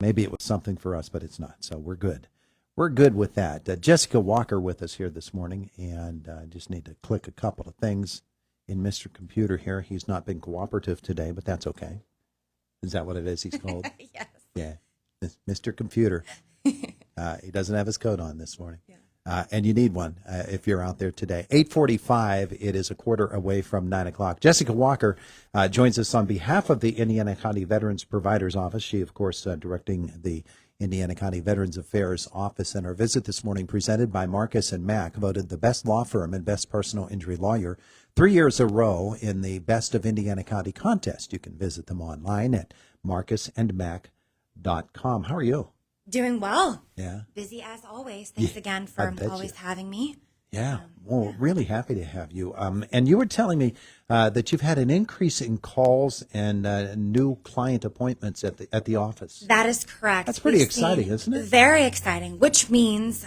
Maybe it was something for us, but it's not. So we're good. We're good with that. Jessica Walker with us here this morning, and just need to click a couple of things in Mr. Computer here. He's not been cooperative today, but that's okay. Is that what it is he's called? Yes. Yeah, Mr. Computer. He doesn't have his coat on this morning. Yeah. And you need one if you're out there today. 8:45, it is a quarter away from 9 o'clock. Jessica Walker joins us on behalf of the Indiana County Veterans Providers Office. She, of course, directing the Indiana County Veterans Affairs Office. And our visit this morning presented by Marcus and Mack, voted the best law firm and best personal injury lawyer 3 years in a row in the Best of Indiana County contest. You can visit them online at marcusandmack.com. How are you? Doing well. Yeah. Busy as always. Thanks again for always having me. Yeah. Well, really happy to have you. And you were telling me that you've had an increase in calls and new client appointments at the office. That is correct. That's pretty exciting, isn't it? Very exciting, which means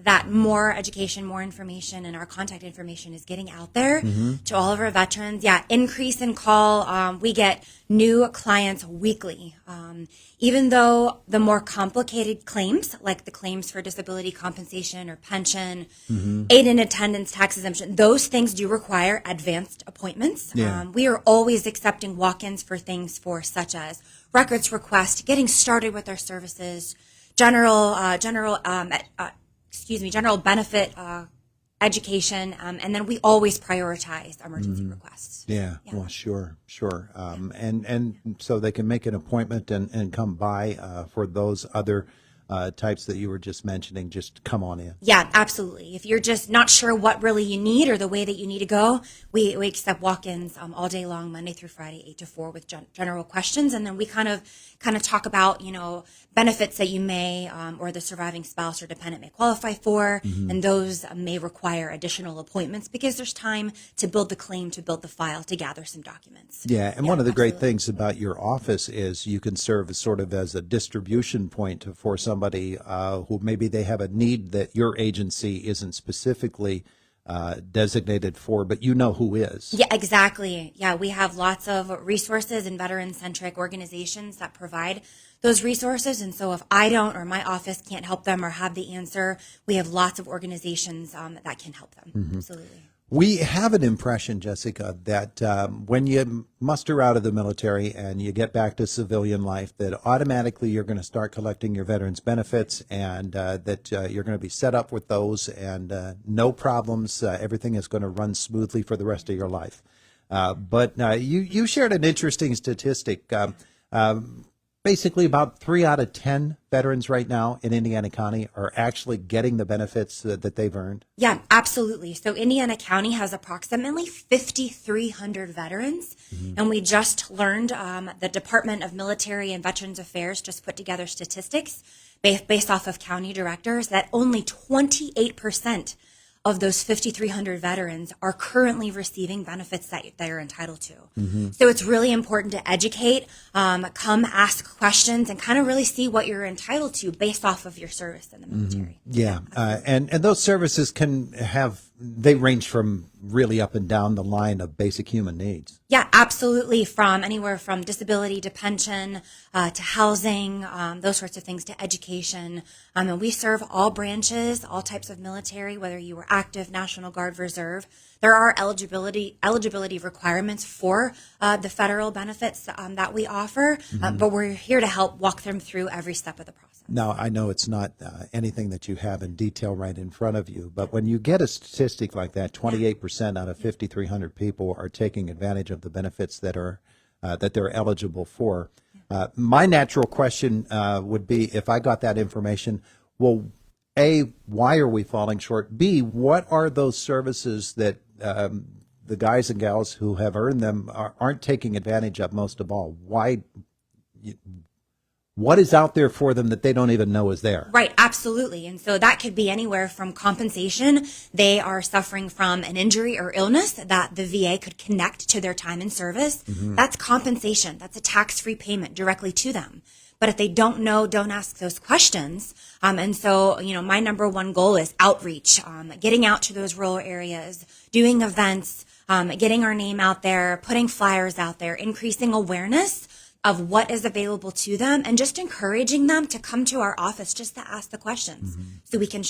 that more education, more information, and our contact information is getting out there to all of our veterans. Yeah, increase in call. We get new clients weekly. Even though the more complicated claims, like the claims for disability compensation or pension, aid in attendance, tax exemption, those things do require advanced appointments. Yeah. We are always accepting walk-ins for things such as records request, getting started with our services, general benefit education, and then we always prioritize emergency requests. Yeah. Well, sure. And so they can make an appointment and come by for those other types that you were just mentioning. Just come on in. Yeah, absolutely. If you're just not sure what really you need or the way that you need to go, we accept walk-ins all day long, Monday through Friday, 8 to 4 with general questions. And then we kind of talk about, benefits that you may or the surviving spouse or dependent may qualify for. And those may require additional appointments because there's time to build the claim, to build the file, to gather some documents. Yeah, and one of the great things about your office is you can serve as sort of as a distribution point for somebody who maybe they have a need that your agency isn't specifically designated for, but you know who is. Yeah, exactly. Yeah, we have lots of resources and veteran-centric organizations that provide those resources. And so if I don't or my office can't help them or have the answer, we have lots of organizations that can help them. Absolutely. We have an impression, Jessica, that when you muster out of the military and you get back to civilian life, that automatically you're going to start collecting your veterans benefits and that you're going to be set up with those and no problems. Everything is going to run smoothly for the rest of your life. But you shared an interesting statistic. Basically, about 3 out of 10 veterans right now in Indiana County are actually getting the benefits that they've earned. Yeah, absolutely. So Indiana County has approximately 5,300 veterans. And we just learned the Department of Military and Veterans Affairs just put together statistics based off of county directors that only 28% of those 5,300 veterans are currently receiving benefits that they're entitled to. So it's really important to educate, come ask questions, and kind of really see what you're entitled to based off of your service in the military. Yeah, and those services they range from really up and down the line of basic human needs. Yeah, absolutely. From anywhere from disability to pension, to housing, those sorts of things, to education. And we serve all branches, all types of military, whether you were active, National Guard, Reserve. There are eligibility requirements for the federal benefits that we offer, but we're here to help walk them through every step of the process. Now, I know it's not anything that you have in detail right in front of you, but when you get a statistic like that, 28% out of 5,300 people are taking advantage of the benefits that they're eligible for. My natural question would be, if I got that information, well, A, why are we falling short? B, what are those services that the guys and gals who have earned them aren't taking advantage of most of all? What is out there for them that they don't even know is there? Right, absolutely. And so that could be anywhere from compensation. They are suffering from an injury or illness that the VA could connect to their time in service. That's compensation. That's a tax-free payment directly to them. But if they don't know, don't ask those questions. And so, my number one goal is outreach, getting out to those rural areas, doing events, getting our name out there, putting flyers out there, increasing awareness of what is available to them, and just encouraging them to come to our office just to ask the questions so we can,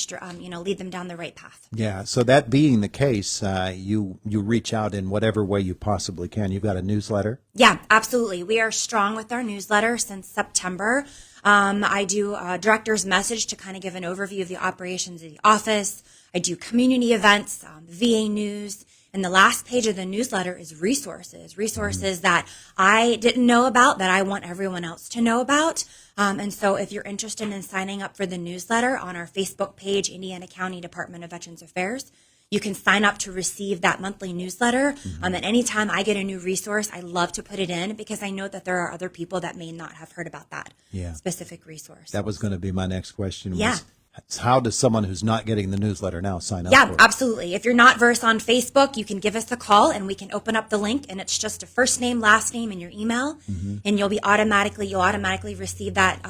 lead them down the right path. Yeah. So that being the case, you reach out in whatever way you possibly can. You've got a newsletter. Yeah, absolutely. We are strong with our newsletter since September. I do a director's message to kind of give an overview of the operations of the office. I do community events, VA news. And the last page of the newsletter is resources that I didn't know about that I want everyone else to know about. And so if you're interested in signing up for the newsletter on our Facebook page, Indiana County Department of Veterans Affairs, you can sign up to receive that monthly newsletter. And anytime I get a new resource, I love to put it in because I know that there are other people that may not have heard about that specific resource. That was going to be my next question. Yeah. How does someone who's not getting the newsletter now sign up Yeah, for it? absolutely. If you're not versed on Facebook, you can give us a call and we can open up the link, and it's just a first name, last name, and your email, and you'll automatically receive that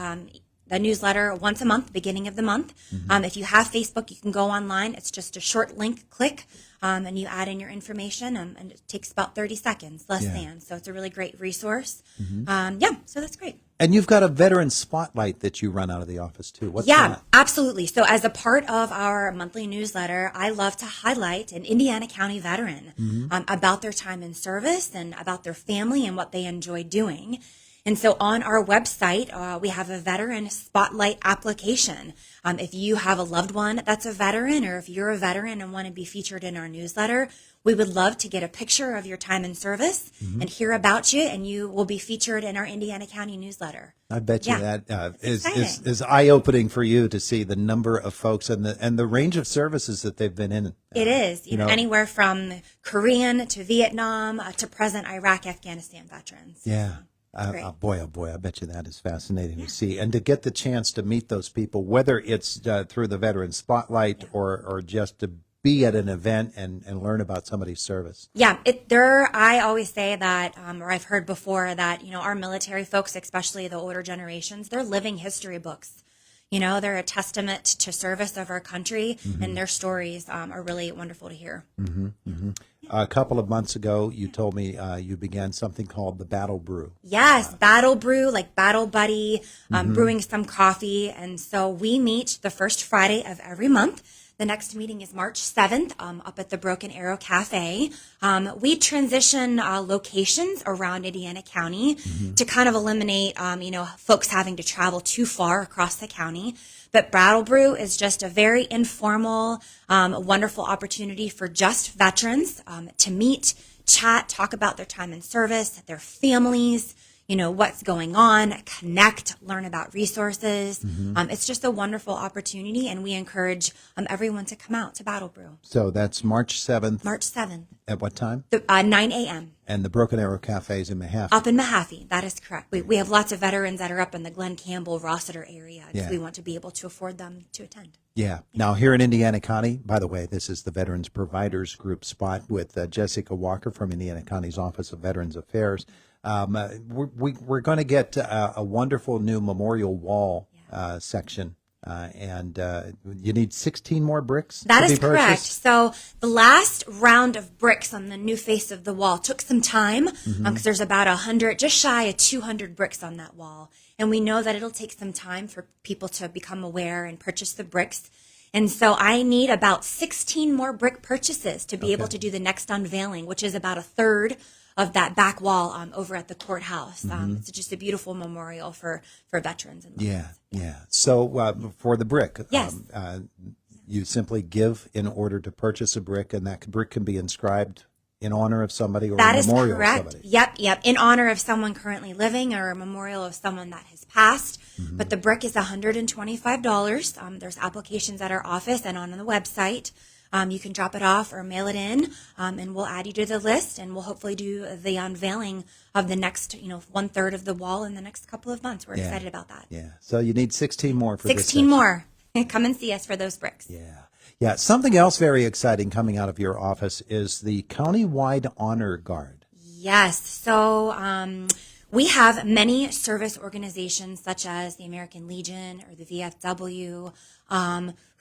the newsletter once a month, beginning of the month. If you have Facebook, you can go online. It's just a short link click, and you add in your information, and it takes about 30 seconds, less than. So it's a really great resource. So that's great. And you've got a veteran spotlight that you run out of the office too. What's that? Absolutely. So as a part of our monthly newsletter, I love to highlight an Indiana County veteran about their time in service and about their family and what they enjoy doing. And so on our website, we have a veteran spotlight application. If you have a loved one that's a veteran, or if you're a veteran and want to be featured in our newsletter, we would love to get a picture of your time in service and hear about you, and you will be featured in our Indiana County newsletter. I bet you that is eye-opening for you to see the number of folks and the range of services that they've been in. It is, anywhere from Korean to Vietnam to present Iraq, Afghanistan veterans. Yeah. Oh boy, I bet you that is fascinating to see. And to get the chance to meet those people, whether it's through the Veteran Spotlight or just to be at an event and learn about somebody's service. Yeah, I always say that, or I've heard before that, our military folks, especially the older generations, they're living history books. They're a testament to service of our country, and their stories are really wonderful to hear. A couple of months ago, you told me you began something called the Battle Brew. Yes, Battle Brew, like Battle Buddy, brewing some coffee. And so we meet the first Friday of every month. The next meeting is March 7th up at the Broken Arrow Cafe. We transition locations around Indiana County to kind of eliminate, folks having to travel too far across the county. But Battle Brew is just a very informal, wonderful opportunity for just veterans to meet, chat, talk about their time in service, their families, what's going on, connect, learn about resources. It's just a wonderful opportunity, and we encourage everyone to come out to Battle Brew. So that's March 7th. March 7th. At what time? 9 a.m. And the Broken Arrow Cafe is in Mahaffey. Up in Mahaffey, that is correct. We have lots of veterans that are up in the Glen Campbell, Rossiter area. We want to be able to afford them to attend. Yeah. Now, here in Indiana County, by the way, this is the Veterans Providers Group spot with Jessica Walker from Indiana County's Office of Veterans Affairs. We're going to get a wonderful new memorial wall section. And you need 16 more bricks That to is be purchased? correct. So the last round of bricks on the new face of the wall took some time because there's about 100, just shy of 200 bricks on that wall. And we know that it'll take some time for people to become aware and purchase the bricks. And so I need about 16 more brick purchases to be able to do the next unveiling, which is about a third of that back wall over at the courthouse. It's just a beautiful memorial for veterans. And Yeah. So for the brick, Yes. You simply give in order to purchase a brick, and that brick can be inscribed in honor of somebody or That a is memorial correct. of somebody. Yep. In honor of someone currently living or a memorial of someone that has passed. But the brick is $125. There's applications at our office and on the website. You can drop it off or mail it in, and we'll add you to the list, and we'll hopefully do the unveiling of the next, 1/3 of the wall in the next couple of months. We're excited about that. Yeah. So you need 16 more for this 16 section. more. Come and see us for those bricks. Yeah. Something else very exciting coming out of your office is the Countywide Honor Guard. Yes. So We have many service organizations such as the American Legion or the VFW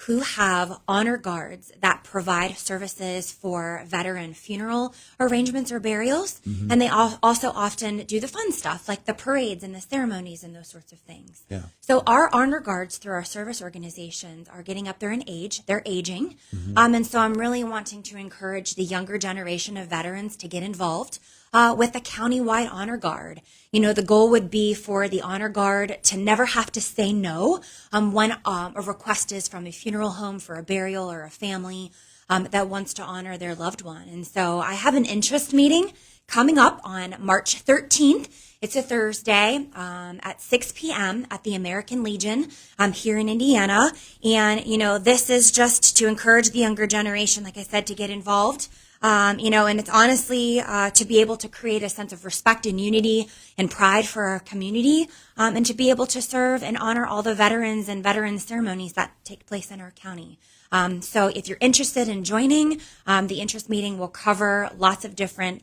who have honor guards that provide services for veteran funeral arrangements or burials. And they also often do the fun stuff like the parades and the ceremonies and those sorts of things. Yeah. So our honor guards through our service organizations are getting up there in age. They're aging. And so I'm really wanting to encourage the younger generation of veterans to get involved with the countywide honor guard. You know, the goal would be for the honor guard to never have to say no when a request is from a funeral home for a burial or a family that wants to honor their loved one. And so I have an interest meeting coming up on March 13th. It's a Thursday at 6 p.m. at the American Legion here in Indiana. And, you know, this is just to encourage the younger generation, like I said, to get involved. You know, and it's honestly to be able to create a sense of respect and unity and pride for our community, and to be able to serve and honor all the veterans and veteran ceremonies that take place in our county. So if you're interested in joining, the interest meeting will cover lots of different,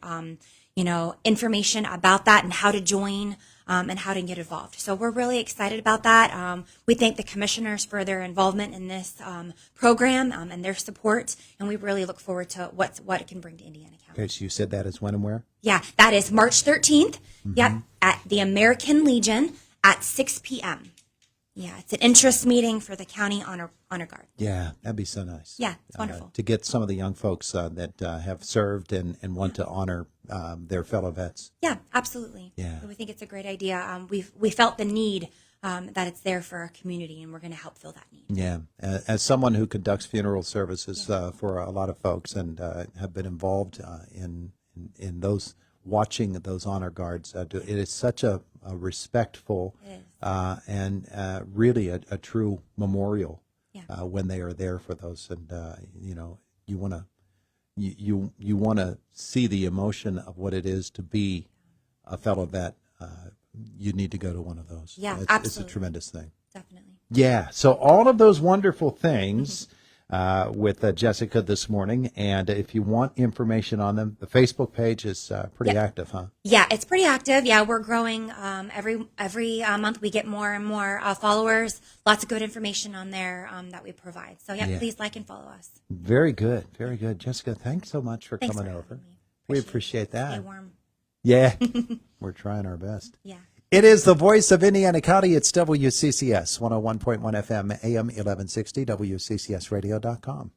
you know, information about that and how to join. And how to get involved. So we're really excited about that. We thank the commissioners for their involvement in this program and their support, and we really look forward to what it can bring to Indiana County. Okay, so you said that is when and where? Yeah, that is March 13th. Yep, at the American Legion at 6 p.m. Yeah, it's an interest meeting for the county honor guard. Yeah, that'd be so nice. Yeah, it's wonderful. To get some of the young folks that have served and want to honor their fellow vets. Yeah, absolutely. Yeah. So we think it's a great idea. We felt the need that it's there for our community, and we're going to help fill that need. Yeah, as someone who conducts funeral services for a lot of folks and have been involved in those watching those honor guards, it is such a respectful and really a true memorial when they are there for those, and you know, you want to you want to see the emotion of what it is to be a fellow vet. You need to go to one of those. Yeah, it's absolutely. a tremendous thing. Definitely. Yeah. So all of those wonderful things with Jessica this morning. And if you want information on them, the Facebook page is pretty active, huh? Yeah, it's pretty active. Yeah, we're growing every month. We get more and more followers. Lots of good information on there that we provide. So yeah, please like and follow us. Very good. Very good. Jessica, thanks so much for Thanks coming for over. having me. We appreciate that. Stay warm. Yeah. We're trying our best. Yeah. It is the voice of Indiana County. It's WCCS 101.1 FM, AM 1160, WCCSradio.com.